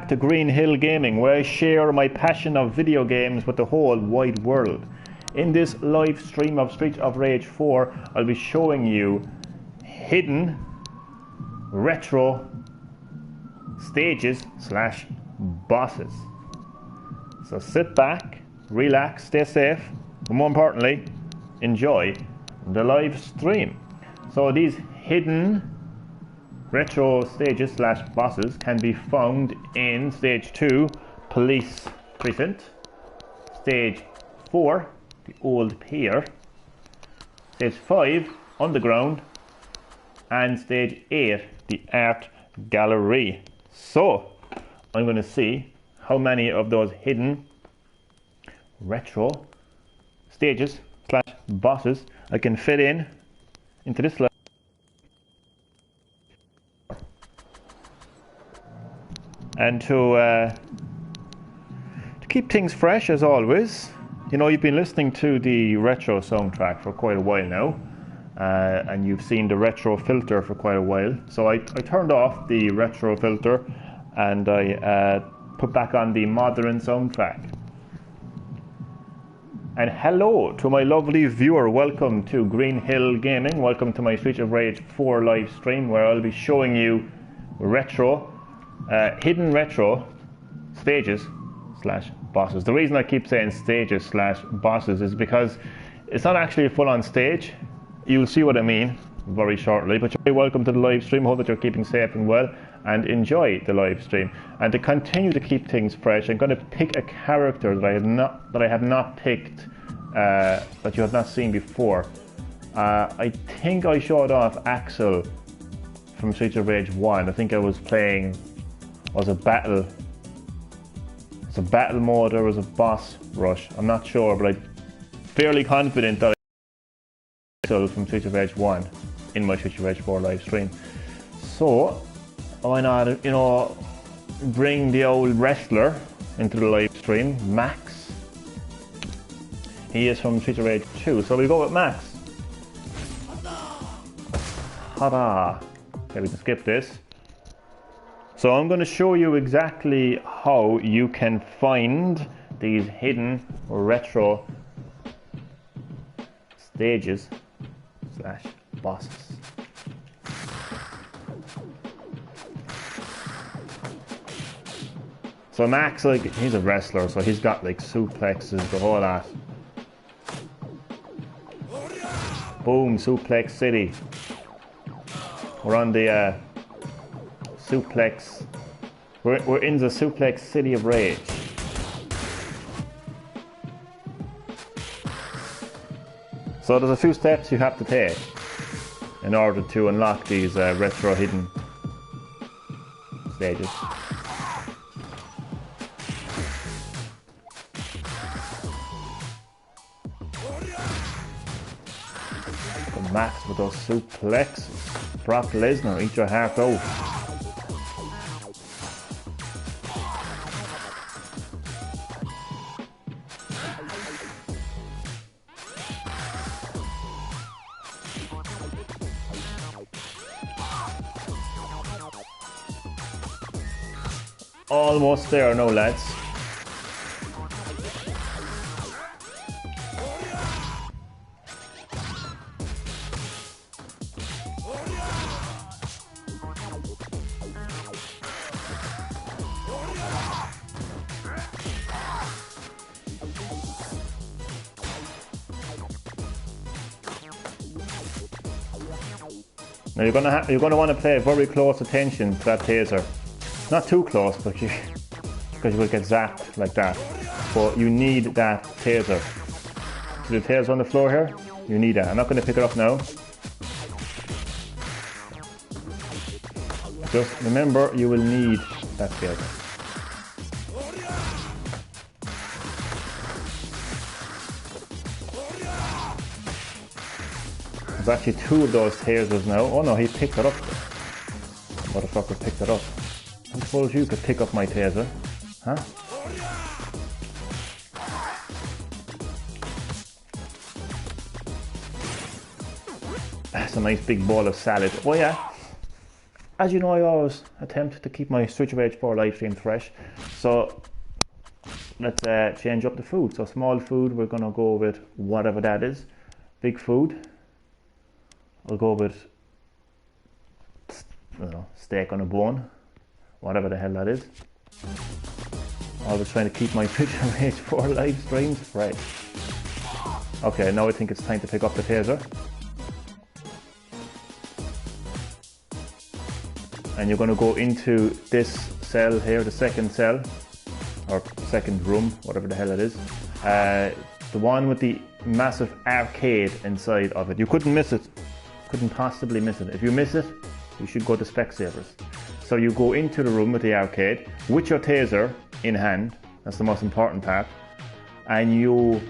back to Green-HillGaming, where I share my passion of video games with the whole wide world. In this live stream of Streets of Rage 4, I'll be showing you hidden retro stages slash bosses. So sit back, relax, stay safe, but more importantly, enjoy the live stream. So these hidden retro stages slash bosses can be found in Stage 2, Police Precinct, Stage 4, the Old PIER, Stage 5, Underground, and Stage 8, the Art Gallery. So I'm going to see how many of those hidden retro stages slash bosses I can fit into this slide. And to keep things fresh, as always, you know, you've been listening to the retro soundtrack for quite a while now, and you've seen the retro filter for quite a while. So I turned off the retro filter and I put back on the modern soundtrack. And hello to my lovely viewer, welcome to Green-HillGaming, welcome to my Streets of Rage 4 live stream, where I'll be showing you hidden retro stages slash bosses. The reason I keep saying stages slash bosses is because it's not actually a full-on stage. You'll see what I mean very shortly, but you're very welcome to the live stream. I hope that you're keeping safe and well and enjoy the live stream. And to continue to keep things fresh, I'm going to pick a character that I have not picked, that you have not seen before. I think I showed off Axel from Streets of Rage 1. I think I was playing a battle mode or was a boss rush. I'm not sure, but I'm fairly confident that I from Streets of Rage 1 in my Streets of Rage 4 live stream. So why not, you know, bring the old wrestler into the live stream, Max. He is from Streets of Rage 2, so we'll go with Max. Ta-da! Okay, we can skip this. So I'm going to show you exactly how you can find these hidden retro stages slash bosses. So Max, like, he's a wrestler, so he's got like suplexes, the whole lot. Boom, Suplex City. We're on the suplex. We're in the Suplex City of Rage. So there's a few steps you have to take in order to unlock these retro hidden stages. The Max with those suplexes. Brock Lesnar, eat your heart out. Almost there now, lads. Now you're gonna want to pay very close attention to that taser. Not too close, but because you will get zapped like that. But you need that taser. See the taser on the floor here? You need that. I'm not going to pick it up now. Just remember, you will need that taser. There's actually two of those tasers now. Oh no, he picked it up. Motherfucker picked it up. I suppose you could pick up my taser, huh? That's a nice big bowl of salad. Oh yeah. as you know, I always attempt to keep my Streets of Rage 4 live streams fresh. So let's change up the food. So small food, we're gonna go with whatever that is. Big food, I'll go with, I don't know, steak on a bone, whatever the hell that is. Always trying to keep my Streets of Rage 4 live streams fresh. Okay, now I think it's time to pick up the taser. And you're going to go into this cell here, the second cell, or second room, whatever the hell it is. The one with the massive arcade inside of it. You couldn't miss it. Couldn't possibly miss it. If you miss it, you should go to Specsavers. So you go into the room with the arcade with your taser in hand. That's the most important part. And you...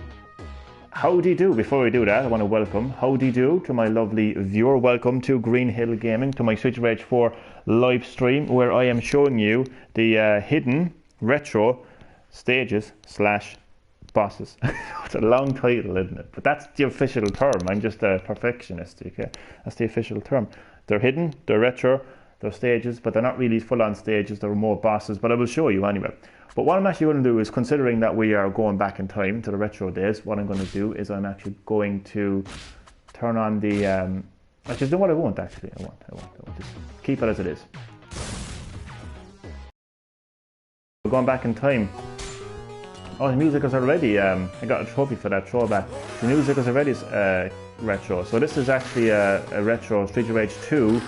How do you do? Before we do that, I want to welcome, how do you do to my lovely viewer. Welcome to Green-HillGaming, to my Streets of Rage 4 live stream, where I am showing you the hidden retro stages / bosses. It's a long title, isn't it? But that's the official term. I'm just a perfectionist, okay? That's the official term. They're hidden, they're retro, they're stages, but they're not really full-on stages, they're more bosses, but I will show you anyway. But what I'm actually going to do is, considering that we are going back in time to the retro days, what I'm going to do is I'm actually going to turn on the... actually, no, what I won't actually. I won't. Just keep it as it is. We're going back in time. Oh, the music is already... I got a trophy for that throwback. The music is already retro. So this is actually a retro Streets of Rage 2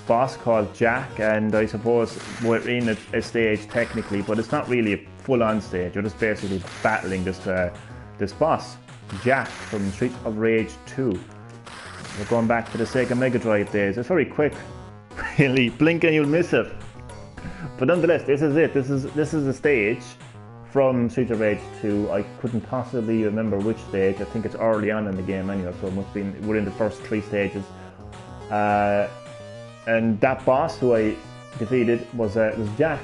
boss called Jack, and I suppose we're in a stage technically, but it's not really a full-on stage. You're just basically battling this boss, Jack, from Streets of Rage 2. We're going back to the Sega Mega Drive days. It's very quick, really. Blink and you'll miss it. But nonetheless, this is it. This is the stage from Streets of Rage 2. I couldn't possibly remember which stage. I think it's early on in the game anyway, so it must be within the first 3 stages. And that boss who I defeated was Jack.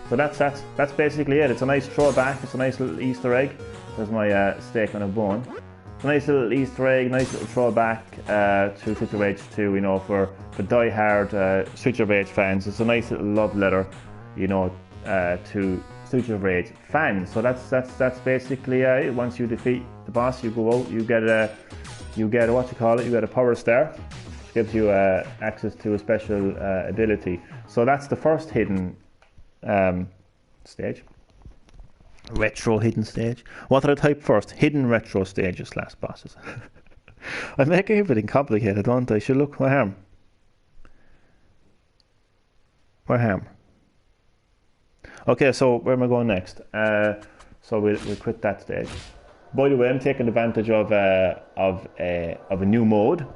So that's basically it. It's a nice throwback. It's a nice little Easter egg. There's my steak on a bone. It's a nice little Easter egg, nice little throwback to Streets of Rage 2. You know, for die-hard Streets of Rage fans, it's a nice little love letter, you know, to Streets of Rage fans. So that's basically it. Once you defeat the boss, you go out. You get what you call it. You get a power star. Gives you access to a special ability. So that's the first hidden stage. Retro hidden stage. What did I type first? Hidden retro stages / bosses. I make everything complicated, don't I? Should look, my harm. Okay, so where am I going next? So we'll quit that stage. By the way, I'm taking advantage of a new mode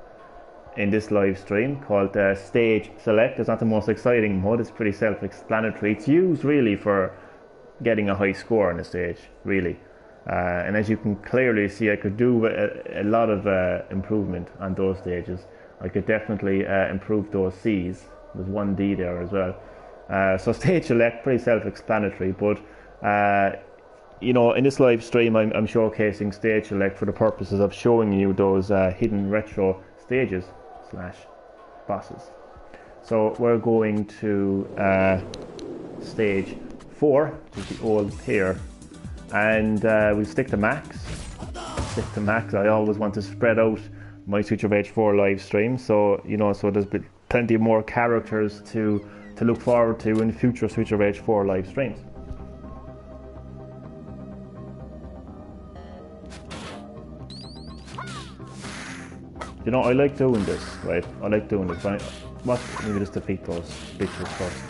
in this live stream called Stage Select. It's not the most exciting mode, it's pretty self-explanatory. It's used really for getting a high score on the stage, really. And as you can clearly see, I could do a lot of improvement on those stages. I could definitely improve those C's. There's one D there as well. So Stage Select, pretty self-explanatory, but you know, in this live stream I'm showcasing Stage Select for the purposes of showing you those hidden retro stages / bosses. So we're going to stage 4, which is the old PIER, and we stick to max. I always want to spread out my Streets of Rage 4 live stream, so you know, so there's plenty more characters to look forward to in future Streets of Rage 4 live streams. You know, I like doing this, right? I like doing this. Maybe just defeat those bitches first.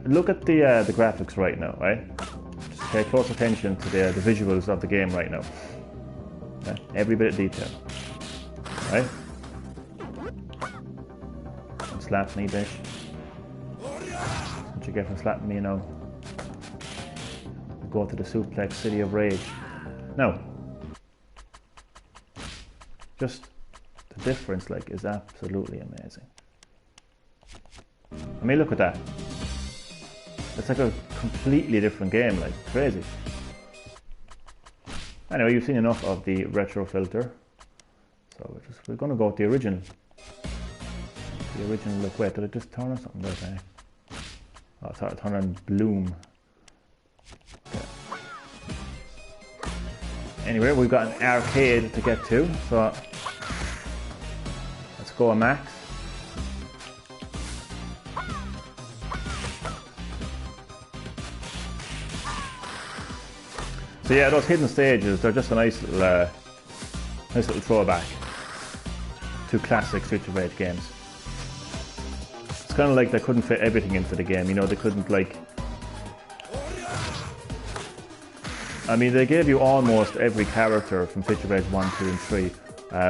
Look at the graphics right now, right? Just pay close attention to the visuals of the game right now. Okay? Every bit of detail, right? Don't slap me, bitch. What you get for slapping me now? Go to the suplex city of rage. Now, just the difference, like, is absolutely amazing. I mean, look at that. It's like a completely different game, like, crazy. Anyway, you've seen enough of the retro filter, so we're going to go with the original. The original look. Wait, did it just turn or something? Right, oh, I thought it turned on bloom. Okay. Anyway, we've got an arcade to get to, so let's go on max. So yeah, those hidden stages, they're just a nice little throwback to classic Streets of Rage games. It's kind of like they couldn't fit everything into the game, you know, they couldn't like... I mean, they gave you almost every character from Streets of Rage 1, 2 and 3,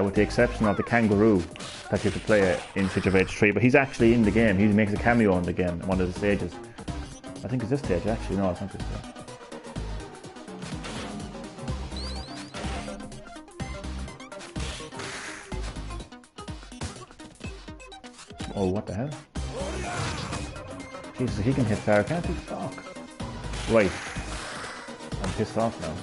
with the exception of the kangaroo that you could play in Streets of Rage 3, but he's actually in the game, he makes a cameo in the game, in one of the stages. I think it's this stage actually, no, it's not this stage. Oh, what the hell? Jesus, he can hit fire, can't he? Fuck. Right. I'm pissed off now.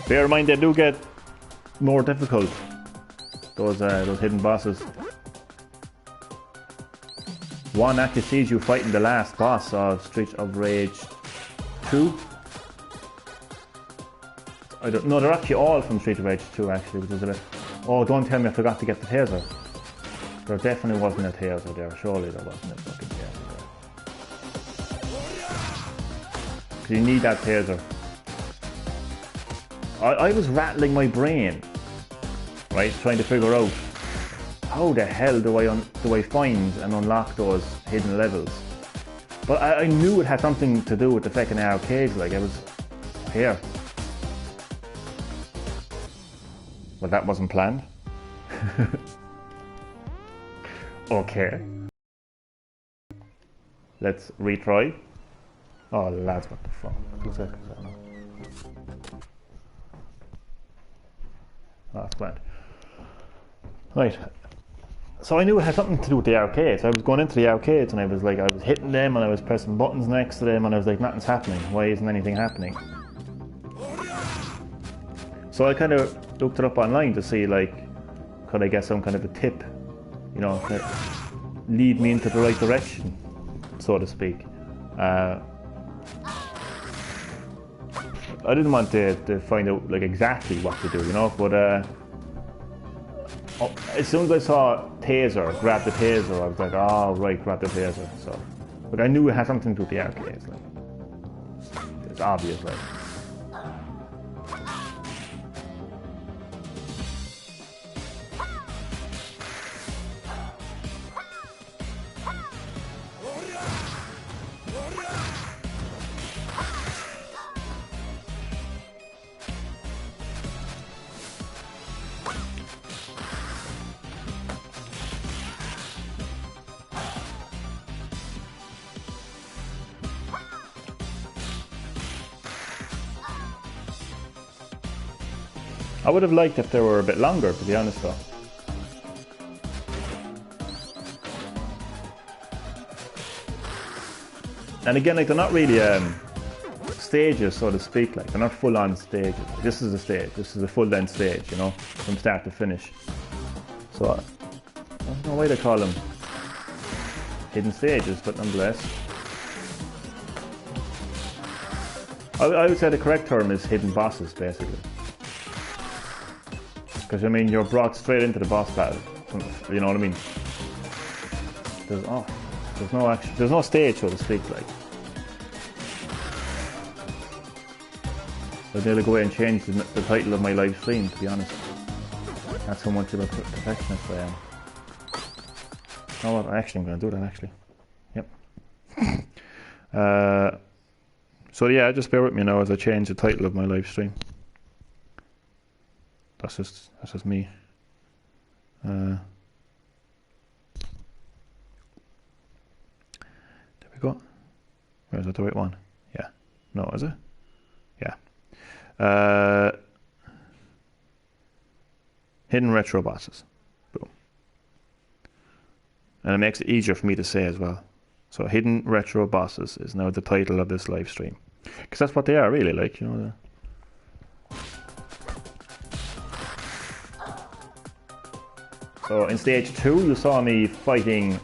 Bear in mind they do get more difficult, those hidden bosses. One actually sees you fighting the last boss of Streets of Rage 2. I don't know, they're actually all from Streets of Rage 2 actually, which is a bit... Oh, don't tell me I forgot to get the taser. There definitely wasn't a taser there, surely there wasn't a fucking taser there. Because you need that taser. I was rattling my brain, right, trying to figure out how the hell do I find and unlock those hidden levels. But I knew it had something to do with the fucking arcades, like it was here. But that wasn't planned. Okay. Let's retry. Oh lads, what the fuck? 2 seconds, I don't know. Oh, that's bad. Right. So I knew it had something to do with the arcades. I was going into the arcades and I was hitting them and I was pressing buttons next to them and I was like, nothing's happening. Why isn't anything happening? So I kind of looked it up online to see, like, could I get some kind of a tip, you know, to lead me into the right direction, so to speak. I didn't want to find out like exactly what to do, you know, but as soon as I saw taser, grab the taser, I was like, oh right, grab the taser. So, but I knew it had something to do with the arcades, like, it's obvious, like. I would have liked if they were a bit longer, to be honest though. And again, like, they're not really stages, so to speak, like, they're not full-on stages. This is a stage, this is a full-length stage, you know, from start to finish. So, I don't know why they call them hidden stages, but nonetheless. I would say the correct term is hidden bosses, basically. Because, I mean, you're brought straight into the boss battle, you know what I mean? There's no stage, so to speak, like. I'd nearly go away and change the title of my live stream, to be honest. That's how much of a perfectionist I am. You know what, actually I'm going to do that, actually. Yep. So yeah, just bear with me now as I change the title of my live stream. That's just me. There we go. Is that the right one? Yeah. No, is it? Yeah. Hidden retro bosses. Boom. And it makes it easier for me to say as well. So hidden retro bosses is now the title of this live stream. Because that's what they are really, like, you know. So in stage 2 you saw me fighting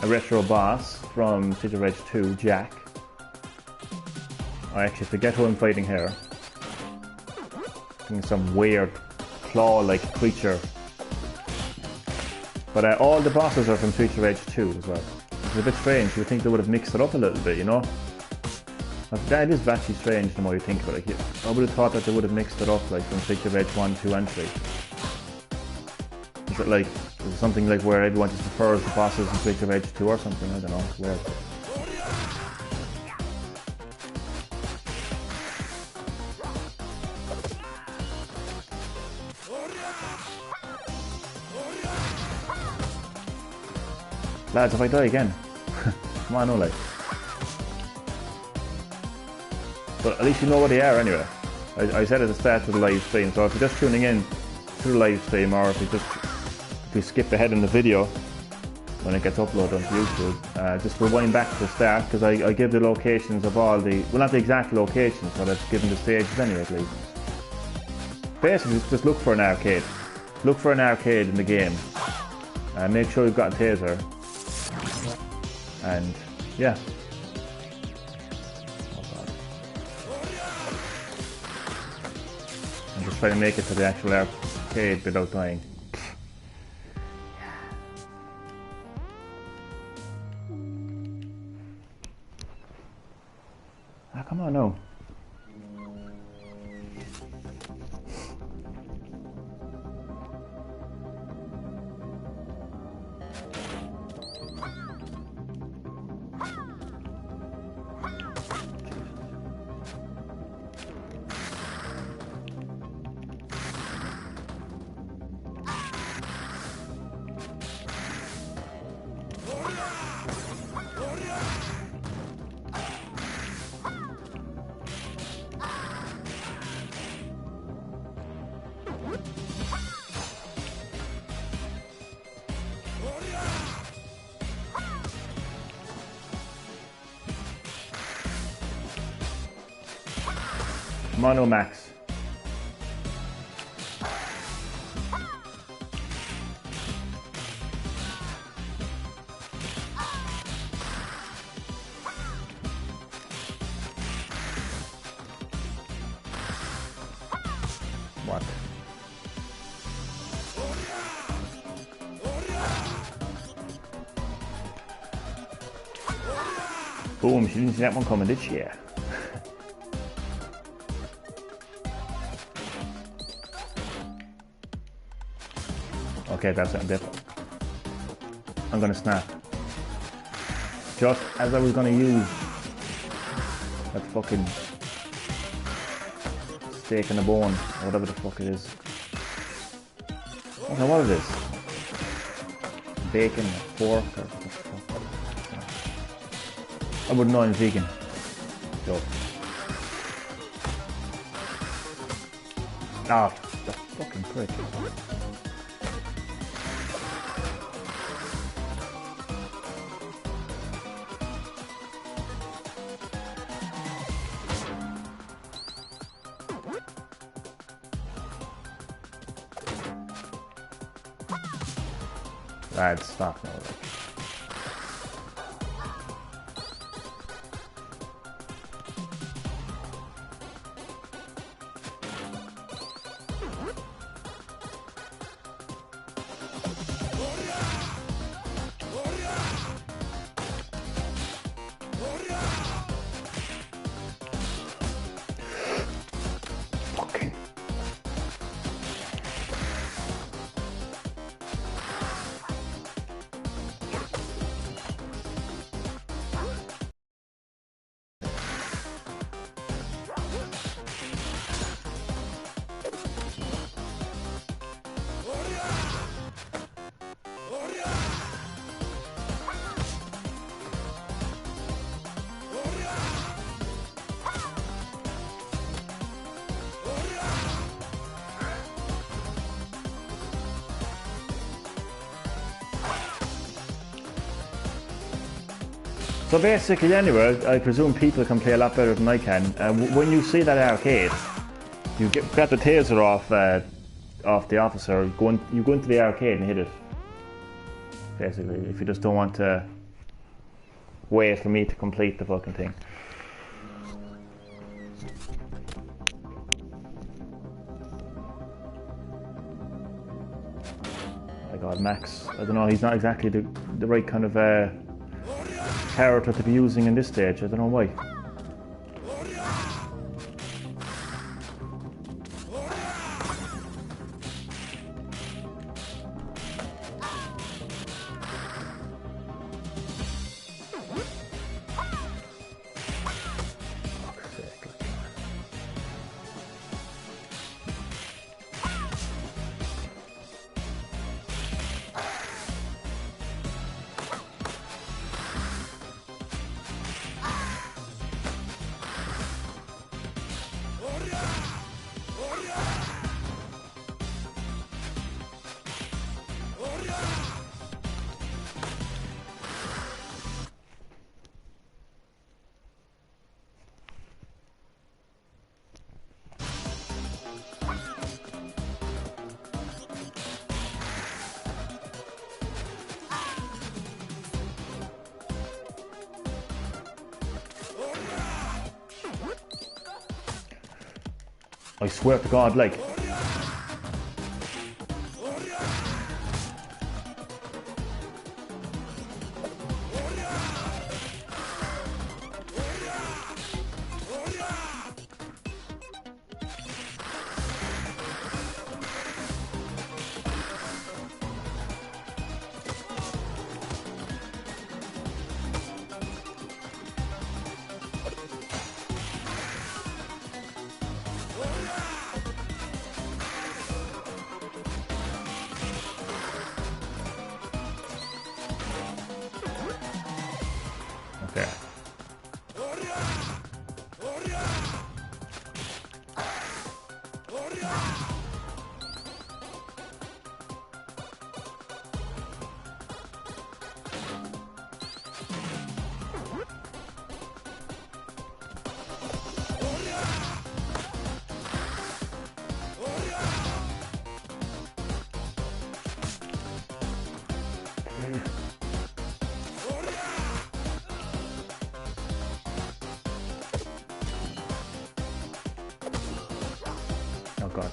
a retro boss from Street of Rage 2, Jack. I actually forget who I'm fighting here. I think some weird claw-like creature. But all the bosses are from Street of Rage 2 as well. It's a bit strange. You would think they would have mixed it up a little bit, you know? That is actually strange the more you think about it. I would have thought that they would have mixed it up like from Street of Rage 1, 2 and 3. Is it like, is it something like where everyone just prefers the bosses in Street of Rage 2 or something? I don't know. It's weird. Lads, if I die again, come on, no, like. But at least you know what they are anyway. I said at the start of the live stream, so if you're just tuning in to the live stream, or if you skip ahead in the video when it gets uploaded onto YouTube, just rewind back to the start, because I give the locations of all the, well, not the exact locations, but I've given the stages anyway at least. Basically, just look for an arcade. Look for an arcade in the game. Make sure you've got a taser. And yeah. And just try to make it to the actual arcade without dying. Ah, come on now. Mono Max. What? Boom, she didn't see that one coming, did she? Okay, that's something different. I'm gonna snap. Just as I was gonna use that fucking steak in the bone, or whatever the fuck it is. I don't know what it is. Bacon, pork, or what the fuck. I wouldn't know I'm vegan. Joke. Ah, the fucking prick. Right, stop now. So basically, anyway, I presume people can play a lot better than I can. When you see that arcade, you grab the taser off the officer, you go into the arcade and hit it. Basically, if you just don't want to wait for me to complete the fucking thing. My God, Max. I don't know, he's not exactly the right kind of character to be using in this stage. I don't know why. I swear to God, like. Okay. Oh God.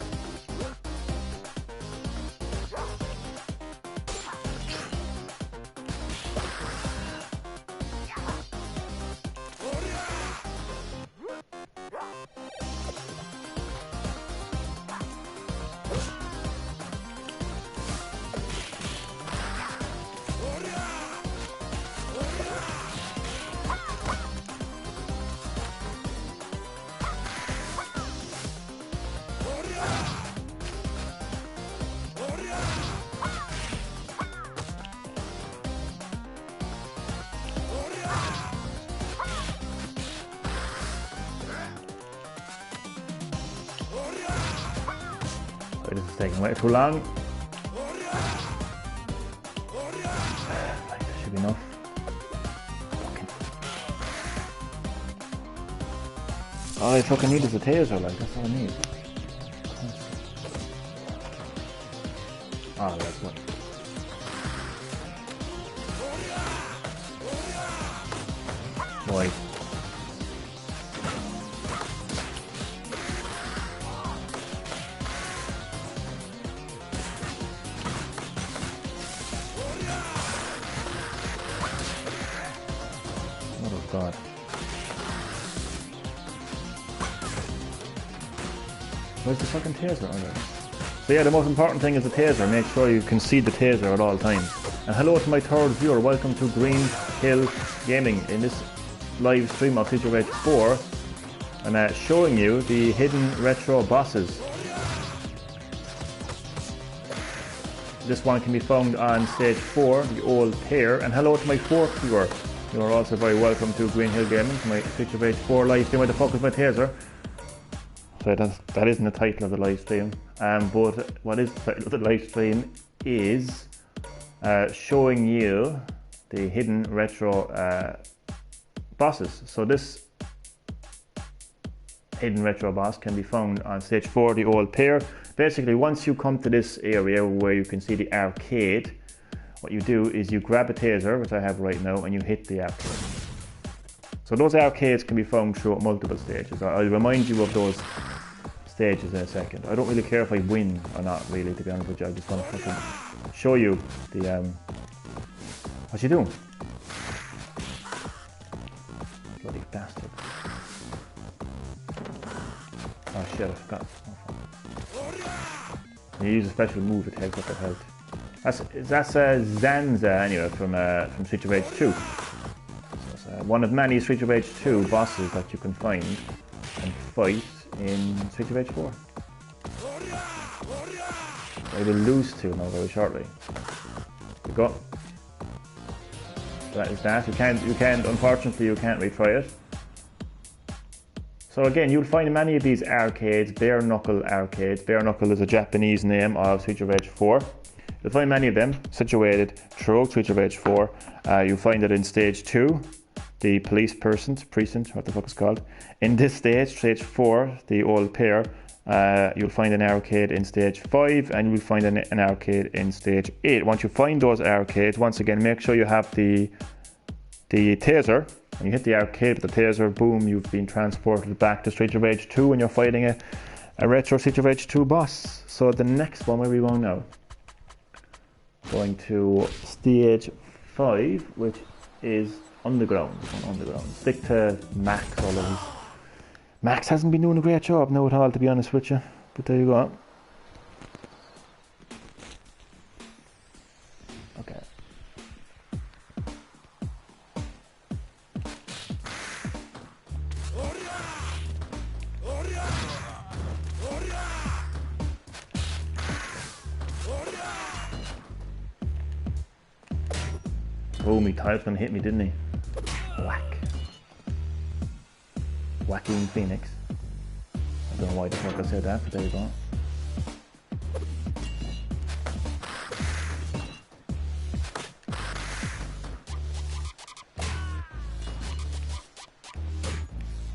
This is taking way too long. Right, that should be enough. Fucking. All I fucking need is a taser, like, that's all I need. Oh, that's what. Boy. Oh God. Where's the fucking taser? Oh, there. So yeah, the most important thing is the taser. Make sure you can see the taser at all times. And hello to my third viewer. Welcome to Green-HillGaming. In this live stream of Street of Rage 4, I'm showing you the hidden retro bosses. This one can be found on stage 4, the old PIER. And hello to my fourth viewer. You are also very welcome to Green-HillGaming, to my Street of Rage 4 live stream. Where the fuck is my taser? So that isn't the title of the live stream. But what is the title of the live stream is showing you the hidden retro bosses. So this hidden retro boss can be found on stage 4, the old PIER. Basically, once you come to this area where you can see the arcade, what you do is you grab a taser, which I have right now, and you hit the arcade. So those arcades can be found throughout multiple stages. I'll remind you of those stages in a second. I don't really care if I win or not, really, to be honest with you. I just want to fucking show you the what you doing? Bloody bastard. Oh shit, I forgot. You use a special move, it takes up that health. That's Zanza anyway from Streets of Rage 2. So it's one of many Streets of Rage 2 bosses that you can find and fight in Streets of Rage 4. I will lose to now very shortly. There you go. So that is that. Unfortunately you can't retry it. So again, you'll find many of these arcades, Bare Knuckle arcades. Bare Knuckle is a Japanese name of Streets of Rage 4. You'll find many of them situated throughout Streets of Rage 4. You'll find it in stage 2, the precinct, what the fuck it's called. In this stage 4, the old PIER, you'll find an arcade in stage 5, and you'll find an arcade in stage 8. Once you find those arcades, once again, make sure you have the taser. When you hit the arcade with the taser, boom, you've been transported back to Streets of Rage 2 and you're fighting a retro Streets of Rage 2 boss. So the next one, where are we going now? Going to stage 5, which is underground. Stick to Max always. Max hasn't been doing a great job now at all, to be honest with you. But there you go. Okay. Oh, me tire's gonna hit me, didn't he? Whack. Whacking Phoenix. I don't know why the fuck I said that, but there you go.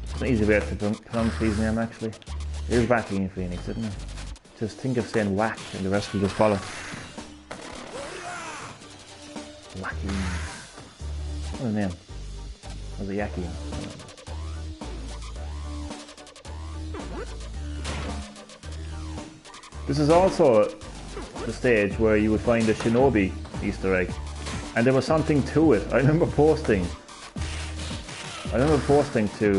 It's an easy way to pronounce his name, actually. It is Whacking Phoenix, isn't it? Just think of saying whack and the rest will just follow. Wacky. What's his name? Was it Yaki? This is also the stage where you would find the Shinobi Easter egg. And there was something to it. I remember posting to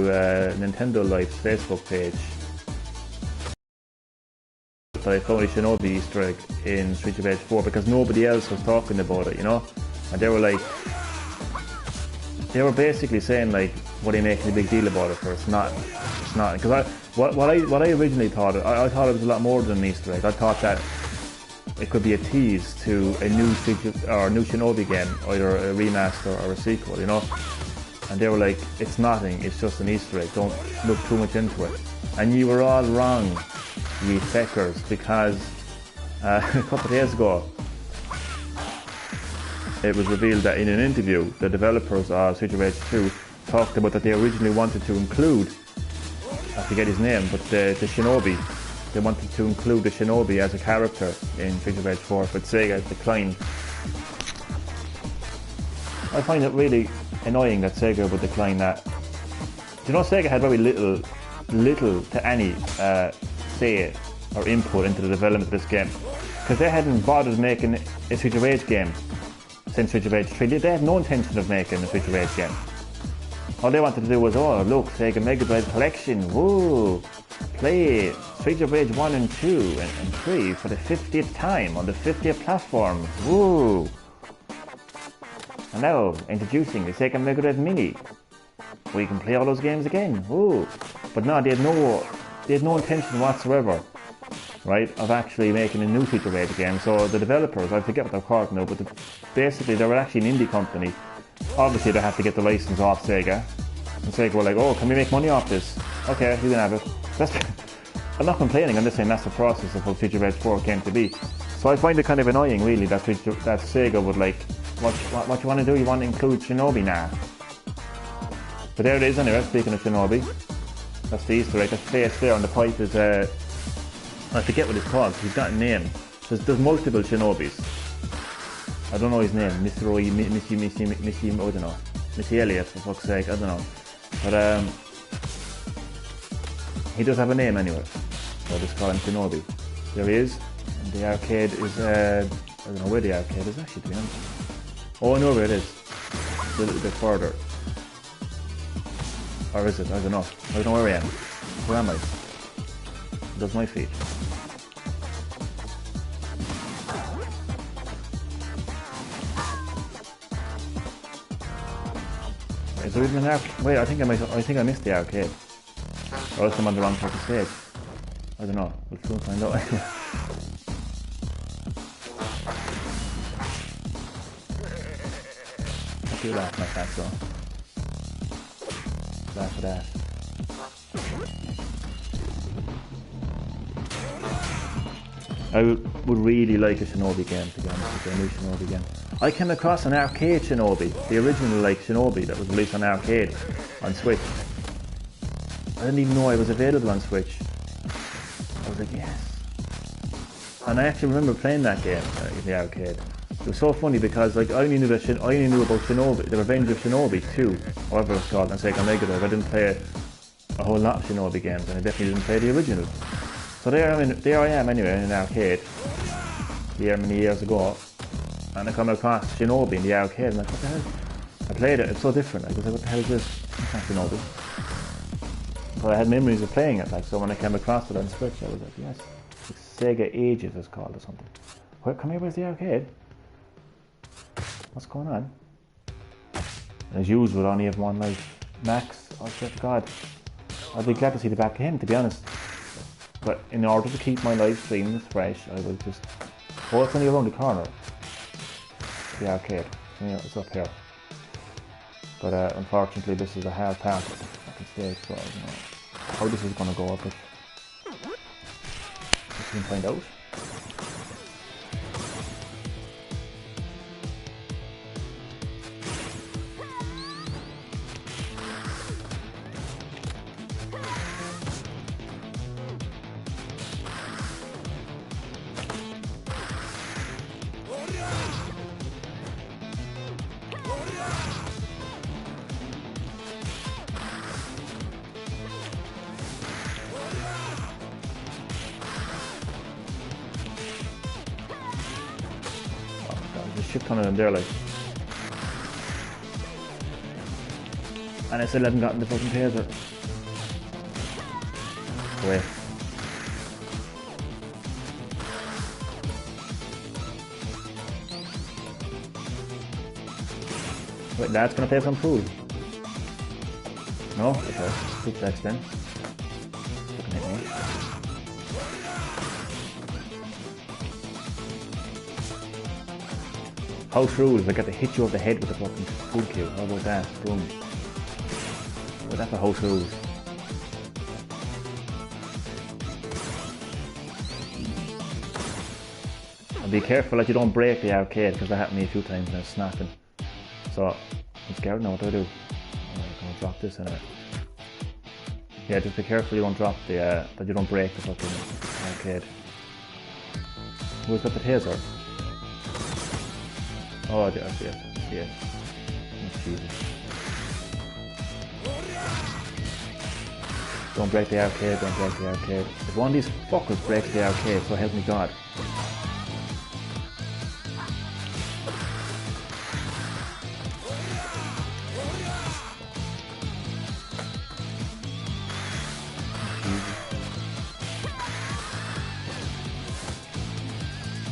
Nintendo Life's Facebook page that I found a Shinobi Easter egg in Streets of Rage 4 because nobody else was talking about it, you know? And they were basically saying like, what are you making a big deal about it for? It's not. Because what I originally thought, I thought it was a lot more than an Easter egg. I thought that it could be a tease to a new Shinobi game, either a remaster or a sequel, you know? And they were like, it's nothing, it's just an Easter egg, don't look too much into it. And you were all wrong, ye feckers, because a couple of days ago, it was revealed that in an interview, the developers of Streets of Rage 2 talked about that they originally wanted to include, I forget his name, but the Shinobi. They wanted to include the Shinobi as a character in Streets of Rage 4, but Sega declined. I find it really annoying that Sega would decline that. You know, Sega had very little to any say or input into the development of this game, because they hadn't bothered making a Streets of Rage game since Streets of Rage 3. They had no intention of making a Streets of Rage game. All they wanted to do was, oh look, Sega Mega Drive Collection, woo! Play Streets of Rage 1 and 2 and 3 for the 50th time on the 50th platform, woo! And now, introducing the Sega Mega Drive Mini, where you can play all those games again, woo! But no, they had no intention whatsoever, right, of actually making a new Streets of Rage game. So the developers, I forget what they're called now, but basically they were actually an indie company. Obviously they had to get the license off Sega, and Sega were like, oh, can we make money off this? Okay, you can have it. I'm not complaining, I'm just saying that's the process of how Streets of Rage 4 came to be. So I find it kind of annoying, really, that Sega would like, what you want to do? You want to include Shinobi now? But there it is anyway, speaking of Shinobi. That's the Easter egg. The face there on the pipe is, I forget what it's called, he's got a name. There's multiple Shinobis. I don't know his name, Mr. Roy, Missy, I don't know. Missy Elliott, for fuck's sake, I don't know. But he does have a name anyway. So I'll just call him Shinobi. There he is. And the arcade is, I don't know where the arcade is actually, to be honest. Oh, I know where it is. It's a little bit further. Or is it? I don't know. I don't know where I am. Where am I? That's my feet. Is there even an arcade? Wait, I think I missed the arcade. Or else I'm on the wrong part of the stage. I don't know. We'll soon find out. I'll do that, my cat, so. Laugh at that. I would really like a Shinobi game, to be honest, a new Shinobi game. I came across an arcade Shinobi, the original like Shinobi that was released on arcade on Switch. I didn't even know it was available on Switch. I was like, yes. And I actually remember playing that game in the arcade. It was so funny because like I only knew about Shinobi, the Revenge of Shinobi 2, or whatever it's called, on Sega Mega Drive. I didn't play a whole lot of Shinobi games, and I definitely didn't play the original. So there I am anyway in an arcade, many years ago, and I come across Shinobi in the arcade, and I'm like, what the hell? I played it, it's so different. I was like, what the hell is this? It's not Shinobi. But I had memories of playing it, like, so when I came across it on Switch, I was like, yes, it's Sega Ages it's called or something. Come here, where's the arcade? What's going on? As usual, only have one life. Max, oh shit, God. I'd be glad to see the back of him, to be honest. But in order to keep my live streams fresh, I will just... Oh, it's only around the corner. The arcade. It's up here. But unfortunately, this is a hard part of the fucking stage, so I don't know how this is going to go, but... we can find out. Shit ton of them there, like. And I still haven't gotten the fucking taser. Away. Wait, Dad's gonna play some food. No? Okay. Good text then. Fucking hit me. House rules, I get to hit you over the head with a fucking food cube. How about that? Boom. Well, that's the house rules. And be careful that you don't break the arcade, because that happened to me a few times and I was snapping. So, I'm scared now, what do I do? I'm gonna drop this in it. Yeah, just be careful you don't drop the, that you don't break the fucking arcade. Who's got the taser? Oh, I see it. Oh, Jesus. Don't break the arcade, don't break the arcade. If one of these fuckers breaks the arcade, so help me God.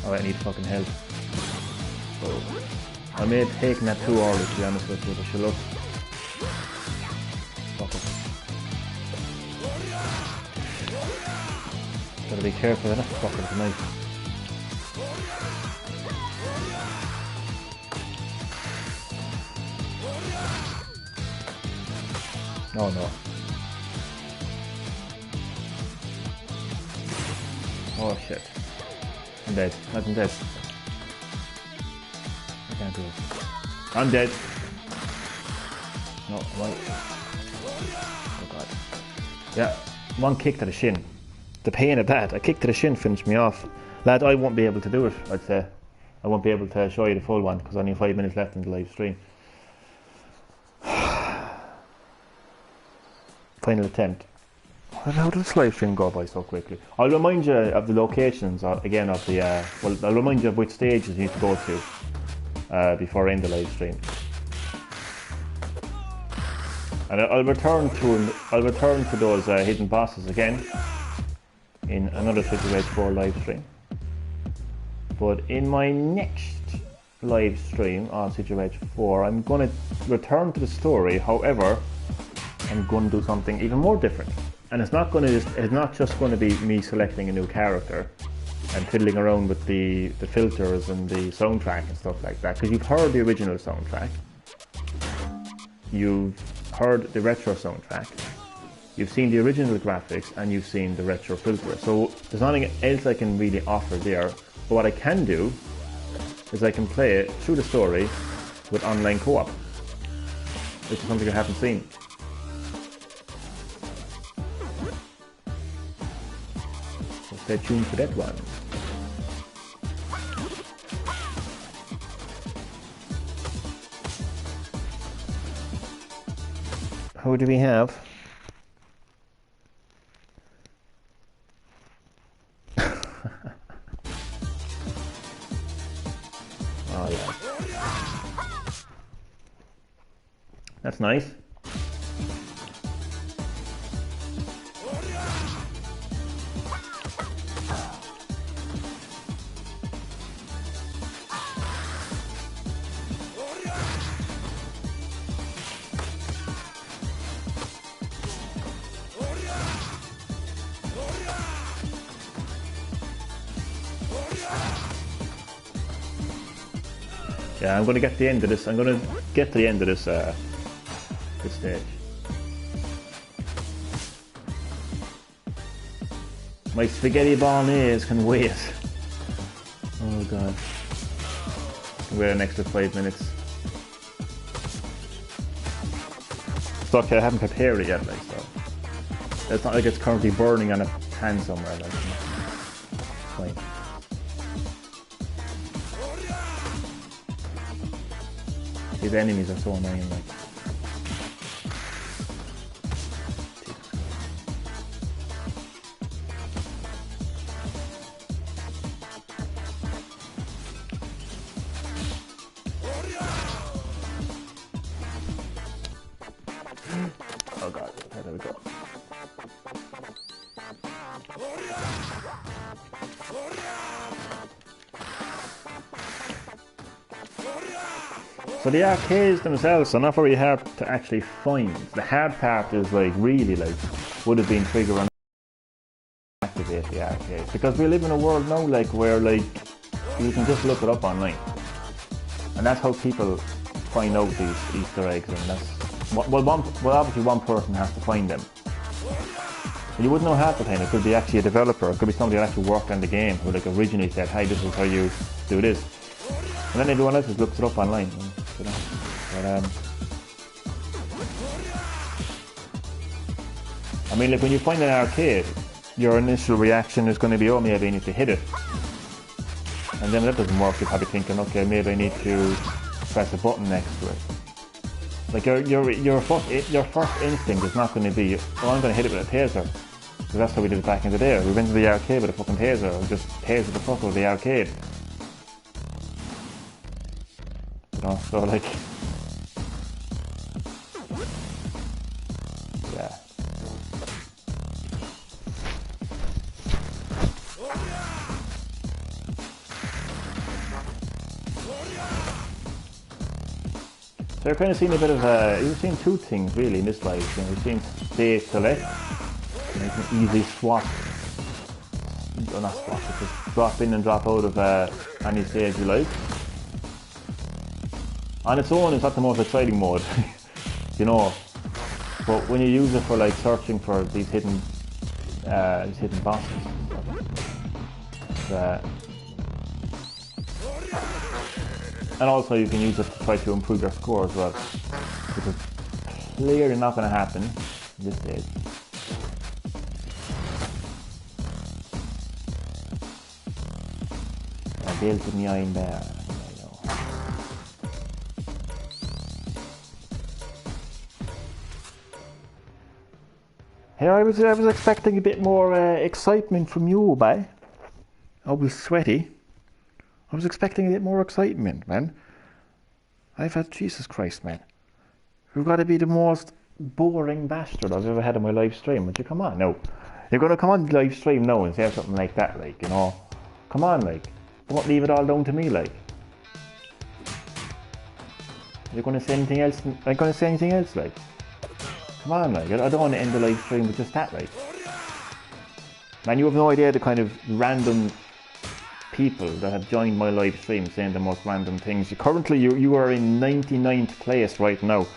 Oh, I need fucking help. So, I may have taken that too early, to be honest with you, but she looks... Fuck it. Gotta be careful, that's fucking tonight. Oh no. Oh shit. I'm dead. I'm dead. I can't do it. I'm dead. No, right. Oh god. Yeah, one kick to the shin. The pain of that, a kick to the shin finished me off. Lad, I won't be able to do it, I'd say. I won't be able to show you the full one because only 5 minutes left in the live stream. Final attempt. How did this live stream go by so quickly? I'll remind you of the locations again of the. Well, I'll remind you of which stages you need to go to before I end the live stream. And I'll return to those hidden bosses again in another Switch of Rage 4 live stream. But in my next live stream on Switch of Rage 4, I'm going to return to the story. However, I'm going to do something even more different. And it's not just going to be me selecting a new character and fiddling around with the filters and the soundtrack and stuff like that. Because you've heard the original soundtrack, you've heard the retro soundtrack, you've seen the original graphics, and you've seen the retro filter. So there's nothing else I can really offer there. But what I can do is I can play it through the story with online co-op, which is something I haven't seen. So stay tuned for that one. Who do we have? Oh yeah. That's nice. Yeah, I'm going to get to the end of this. I'm going to get to the end of this stage. My spaghetti bolognese can wait. Oh god. Can wait an extra 5 minutes. It's okay, I haven't prepared it yet, like, so. It's not like it's currently burning on a pan somewhere, like. Fine. These enemies are so annoying, like. Oh god, okay, there we go. So the arcades themselves are not very hard to actually find. The hard part is like really like would have been trigger on activate the arcades, because we live in a world now like where like you can just look it up online, and that's how people find out these Easter eggs, and that's well obviously one person has to find them. And you wouldn't know half the time. It could be actually a developer, it could be somebody that actually worked on the game who like originally said, hey, this is how you do this, and then everyone else just looks it up online. You know. But, I mean, like when you find an arcade, your initial reaction is going to be, oh, maybe I need to hit it. And then when that doesn't work, you're probably thinking, okay, maybe I need to press a button next to it. Like your first instinct is not going to be, oh, I'm going to hit it with a taser. Because that's how we did it back in the day. We went to the arcade with a fucking taser, and just tasered the fuck out of the arcade. You know, so like, yeah. So you're kind of seeing a bit of, you've seen two things really in this live stream. You've seen stage select, and you can easily swap, or not swap, just drop in and drop out of any stage you like. On its own, it's not the most exciting mode, you know. But when you use it for like searching for these hidden bosses, and also you can use it to try to improve your score as well. Because clearly not going to happen at this stage. I built me in there. Here I was expecting a bit more excitement from you, boy. I was sweaty. I was expecting a bit more excitement, man. I've had, Jesus Christ, man. You've got to be the most boring bastard I've ever had on my live stream. Would you come on? No. You're going to come on the live stream now and say something like that, like, you know. Come on, like. Don't leave it all down to me, like. You're going to say anything else? Are you going to say anything else, like? Come on, like. I don't want to end the live stream with just that, like. Man, you have no idea the kind of random people that have joined my live stream saying the most random things. Currently, you are in 99th place right now.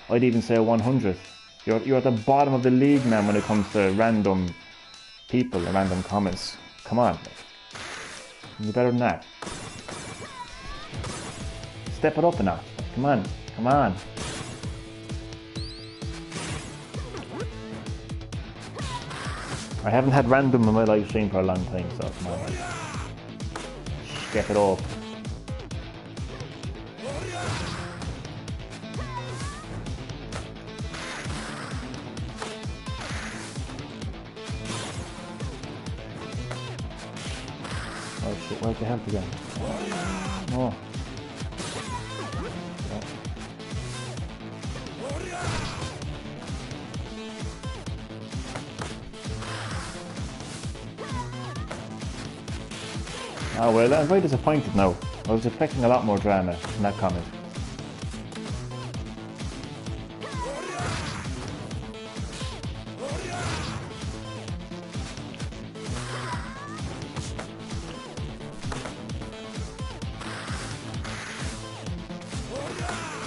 I'd even say 100th. You're at the bottom of the league, man, when it comes to random people and random comments. Come on, you're better than that. Step it up a notch. Come on, come on. I haven't had random on my live stream for a long time, so come on, man. Step it up. Oh shit, where's the health again? Oh. Oh well, I'm very disappointed now. I was expecting a lot more drama in that comment.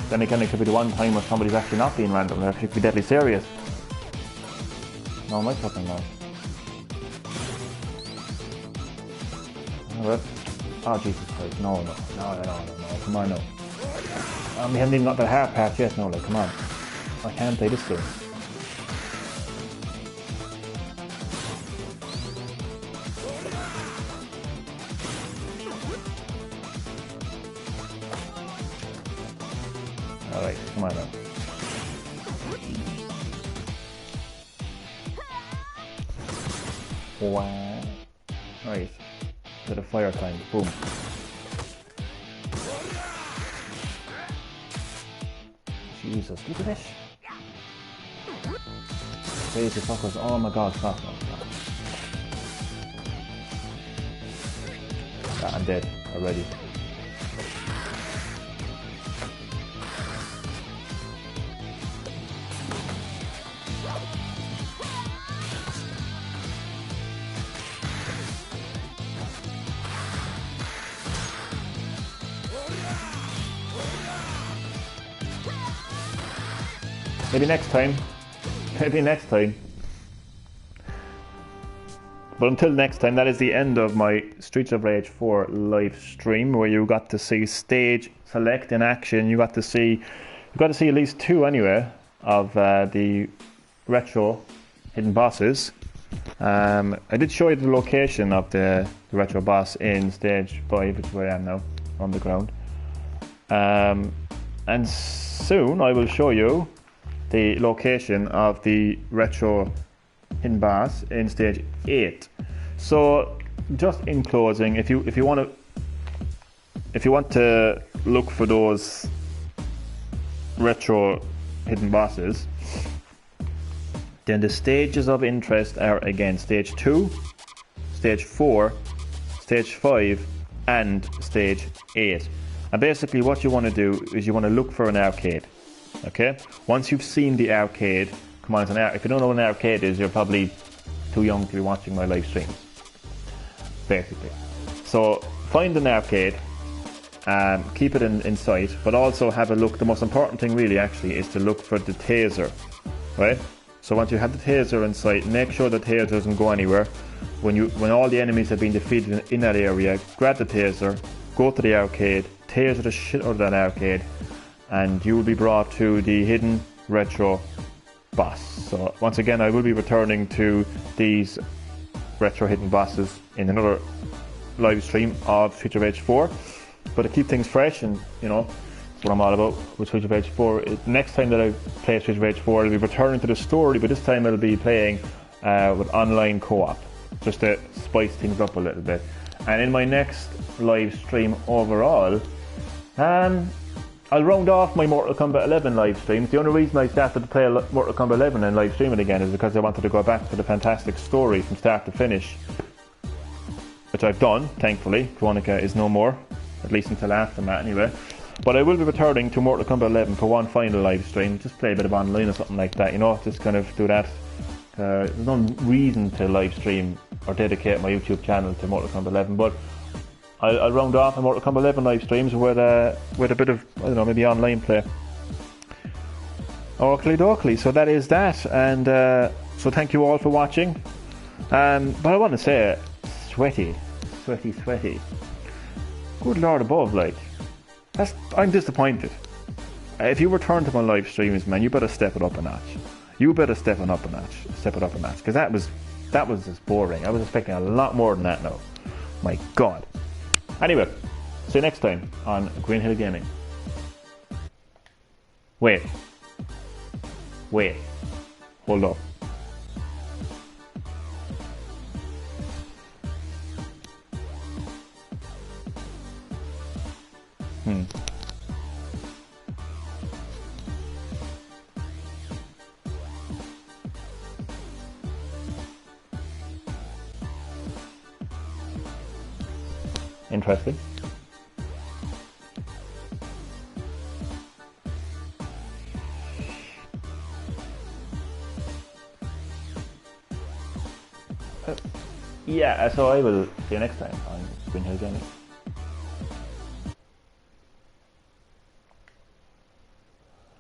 Then again, it could be the one time where somebody's actually not being random, they're actually deadly serious. No, my fucking no. Oh Jesus Christ, no, come on, no. We haven't even got that hard patch yet, no, like, come on. I can't play this game. Alright, come on now. Wow. Alright. Bit of fire time. Boom. Jesus, look at this. Crazy fuckers. Oh my god, stop. Ah, I'm dead already. Maybe next time. Maybe next time. But until next time, that is the end of my Streets of Rage 4 live stream, where you got to see stage select in action. You got to see at least two anyway of the retro hidden bosses. I did show you the location of the retro boss in stage 5, which is where I am now, on the ground. And soon I will show you the location of the retro hidden boss in stage 8. So just in closing, if you want to look for those retro hidden bosses, then the stages of interest are again stage 2, stage 4, stage 5 and stage 8. And basically what you want to do is you want to look for an arcade. Okay, once you've seen the arcade, come on, if you don't know what an arcade is, you're probably too young to be watching my live streams, basically. So find an arcade, keep it in sight, but also have a look. The most important thing really actually is to look for the taser, right? So once you have the taser in sight, make sure the taser doesn't go anywhere. When all the enemies have been defeated in that area, grab the taser, go to the arcade, taser the shit out of that arcade, and you will be brought to the hidden retro boss. So once again, I will be returning to these retro hidden bosses in another live stream of Streets of Rage 4. But to keep things fresh, and you know, that's what I'm all about with Streets of Rage 4. Next time that I play Streets of Rage 4, I'll be returning to the story, but this time I'll be playing with online co-op, just to spice things up a little bit. And in my next live stream overall, I'll round off my Mortal Kombat 11 live streams. The only reason I started to play Mortal Kombat 11 and live stream it again is because I wanted to go back to the fantastic story from start to finish, which I've done, thankfully. Veronica is no more, at least until Aftermath anyway. But I will be returning to Mortal Kombat 11 for one final live stream, just play a bit of online or something like that, you know, just kind of do that. There's no reason to live stream or dedicate my YouTube channel to Mortal Kombat 11, but I'll round off my Mortal Kombat 11 live streams with a bit of, I don't know, maybe online play. Oakley dokley, so that is that, and so thank you all for watching. But I want to say, sweaty. Good Lord above, like, I'm disappointed. If you return to my live streams, man, you better step it up a notch. You better step it up a notch, because that was just boring. I was expecting a lot more than that now. My God. Anyway, see you next time on Green-HillGaming. Wait, hold up. Interesting. Yeah, so I will see you next time on Green-HillGaming.